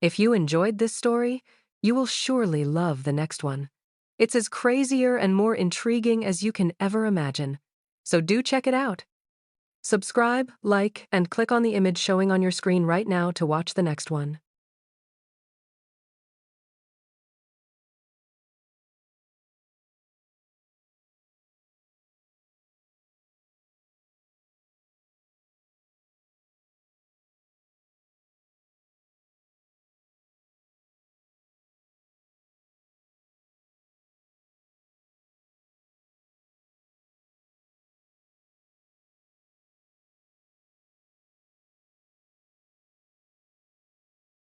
B: If you enjoyed this story, you will surely love the next one. It's as crazier and more intriguing as you can ever imagine. So do check it out. Subscribe, like, and click on the image showing on your screen right now to watch the next one.